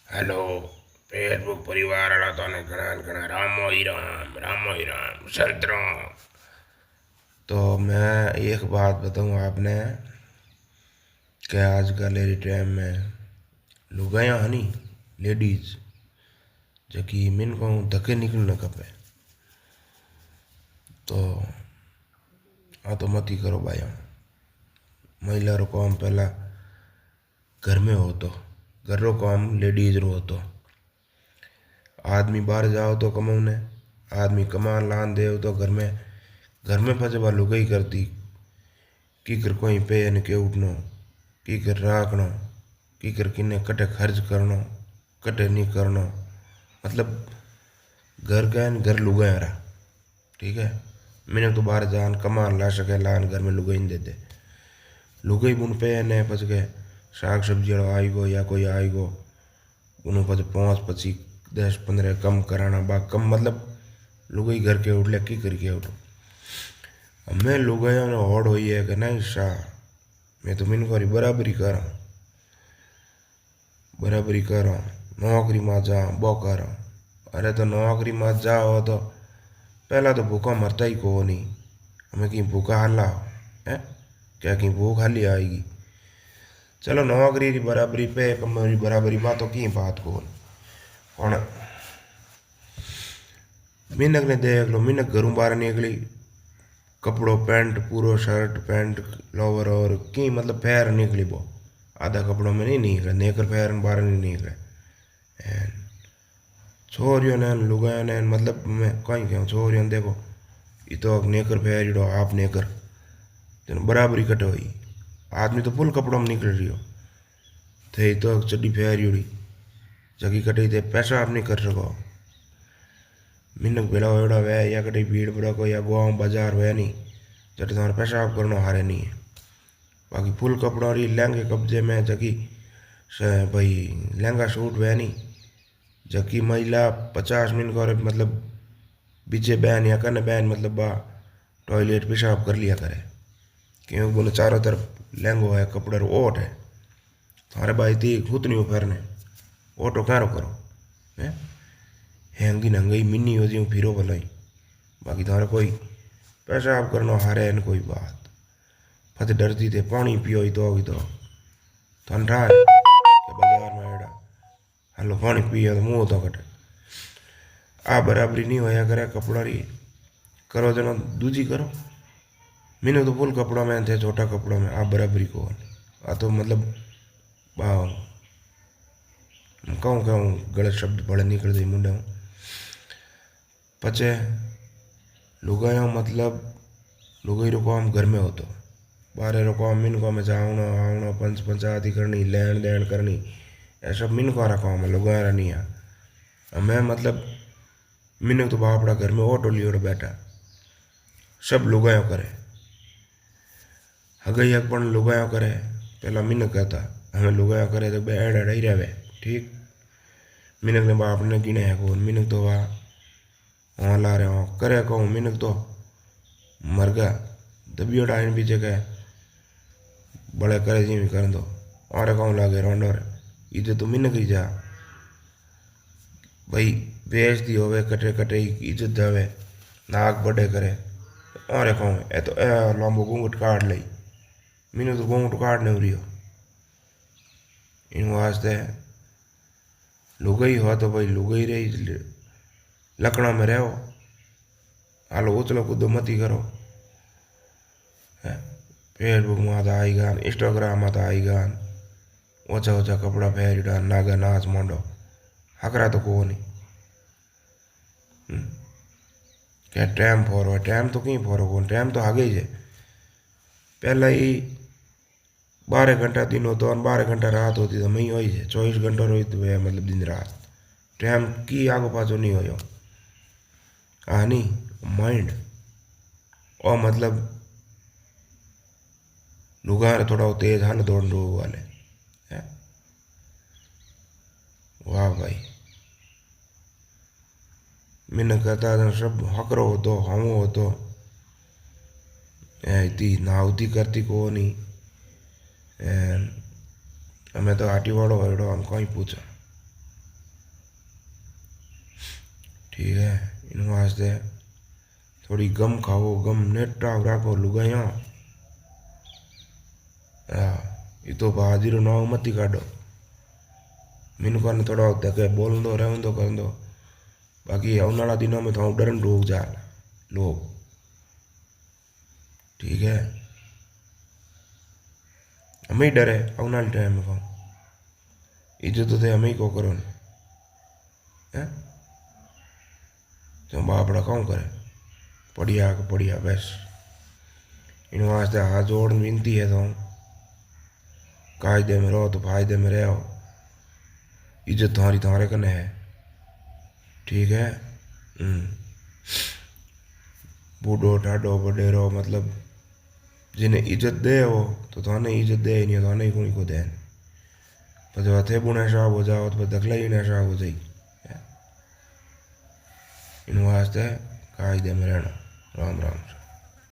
Hello Facebook परिवार वाला तो ने घना घना रामो ही राम संत राम। तो मैं एक बात बताऊं आपने कि आजकल के टाइम में लुगाया हनी लेडीज जकी मिन को धके निकलने खपे तो आ तो मत ही करो भाई। महिला रो काम पहला घर में हो तो घर रो काम लेडीज रो हो तो आदमी बाहर जाओ तो कमाने आदमी कमा लान दे तो घर में फंसे बा लुगाई करती की कर कोई पे न के उठनो की कर राखनो की कर किन्ने कटे खर्च करनो कटे नहीं करनो मतलब घर का घर लुगाया रहा। ठीक है। मैंने तो बाहर जान कमा ला सके लान घर में लुगाई नहीं देते लुगाई बुन पे ने पच के साग सब्जी वाला आई गो या कोई आई गो उन्हों पच 5 25 10 15 कम कराना बा कम मतलब लुगाई घर के उठ ले की करके उठो। मैं लुगाया ने होड़ हुई है कि नहीं सा मैं तो मिन को बराबरी कर नौकरी में जा बो कर। अरे तो नौकरी में जाओ तो पहला तो भूखा मरता ही को नहीं हमें कहीं भूखा हल्ला है क्या कहीं भूख हाली आएगी। चलो नौकरी की बराबरी पे कमरी बराबरी में तो की बात को हूँ मिनक ने देख लो मिनक घरों बाहर निकली कपड़ो पैंट पूरो शर्ट पैंट लोवर और की मतलब पैर निकली वो आधा कपड़ों में नहीं निकले नेकर पैर बाहर नहीं निकले। छोरियों ने लुगाया ने मतलब मैं कहीं कहूँ छोरियों ने देखो ये तो नेकर पैर आप नेकर जन बराबरी कटे हुई आदमी तो फुल कपड़ों में निकल रही हो थे तो चड्डी फेरी उड़ी जगी कटे थे पैसा आप नहीं कर सको मिनक भेड़ा वेड़ा वह या कटे भीड़ भड़ा को या गाँव बाजार वह नहीं जब तुम्हारा पैसा आप करना हारे नहीं है। बाकी फुल कपड़ों रही लहंगे कब्जे में जगी भाई लहंगा सूट वह नहीं जबकि महिला 50 मिनट और मतलब बीचे बहन या कन बहन मतलब बा टॉयलेट पेशाब कर लिया करे क्योंकि बोले चारों तरफ लहंगो है कपड़े ओट है तुम्हारे भाई थी खुद नहीं फिरने ओटो क्यारो करो है हैंगी नंगी मिनी हो जी फिरो भलाई बाकी तुम्हारे कोई पेशाब करना हारे न कोई बात फत डरती थे पानी पियो ही तो ठंडा है बाजार में एड़ा हेलो पानी पियो तो मुँह तो कटे आ बराबरी नहीं होया करे कपड़ा री करो जना दूजी करो मैंने तो फुल कपड़ा में थे छोटा कपड़ा में आप बराबरी को आ तो मतलब कहूँ गलत शब्द बड़े निकल गई मुंडे हूँ पचे लुगायो मतलब लुगाई रो काम घर में हो तो बारे रो काम मिन को में जाऊना आवना पंच पंचायती करनी लेन देन करनी ऐसा मिन को रहा काम है लुगाया नहीं है मैं मतलब मिन तो बापड़ा घर में ऑटो लियो बैठा सब लुगायो करे हगई हकपण लुगायो करे पहला मिन कहता हमें लुगायो करे तो बेड़ा ही रहे ठीक मिनक ने बाप ने गिने है कौन मिनक तो वाह वहाँ ला रहे हो करे कहूँ मिनक तो मर गया दबियो डाइन पीछे कहे बड़े करे जी भी कर दो और कहूँ लागे रोंडोर इधर तो मिनक ही जा भाई बेचती होवे कटे कटे इज्जत जावे नाक बड़े करे और कहूँ ए तो ए लंबो घूंघट काट ली मीनू तो घूंघट काट नहीं रही हो इन वास्ते लुगाई हो तो भाई लुगाई रही लकड़ा में रहो हालो उछलो कूदो मती करो फेसबुक में तो आई गान इंस्टाग्राम में तो आई गान ओछा ओछा कपड़ा फेरी डान नागा नाच मांडो हकरा तो को नहीं क्या टाइम फोरो टाइम तो कहीं फोरो कौन टाइम तो आगे ही है पहला ही 12 घंटा दिन होता और 12 घंटा रात होती तो मई वही है 24 घंटा रोई तो वह मतलब दिन रात टाइम की आगो पाछो नहीं हो आनी माइंड और मतलब लुगार थोड़ा तेज हाल दौड़ लोग वाले है। वाह भाई मैंने कहता था सब हकरो हो तो हम हो तो इतनी नावती करती को नहीं हमें तो आटी वालों हम कहीं पूछा ठीक है। इन वास्ते थोड़ी गम खाओ, गम नेटा राखो लुगाया। ये तो बहादुर नाव मत काटो। मिनका ने थोड़ा धके बोल दो रहन दो कर दो। बाकी आने वाला दिनों में तो डरन रोक जा लोग। ठीक है, हमें ही डरे आने वाले टाइम में। इज्जत तो हमें ही को करो है। तो बापड़ा कौन करे, पढ़िया को पढ़िया बस। इन वास्ते हाथ जोड़ विनती है तो कायदे में रहो तो फायदे में रहो। इज्जत तुम्हारी तुम्हारे कने है। ठीक है। बूढ़ो ठाडो वडेरो मतलब जिन्हें इज्जत दे हो तो थाने इज्जत दे ही नहीं, थाने ही कोई को दे। पर जब हथे बुने साहब हो जाओ तो दखला ही ना साहब हो जाई। इन वास्ते कायदे में रहना। राम राम।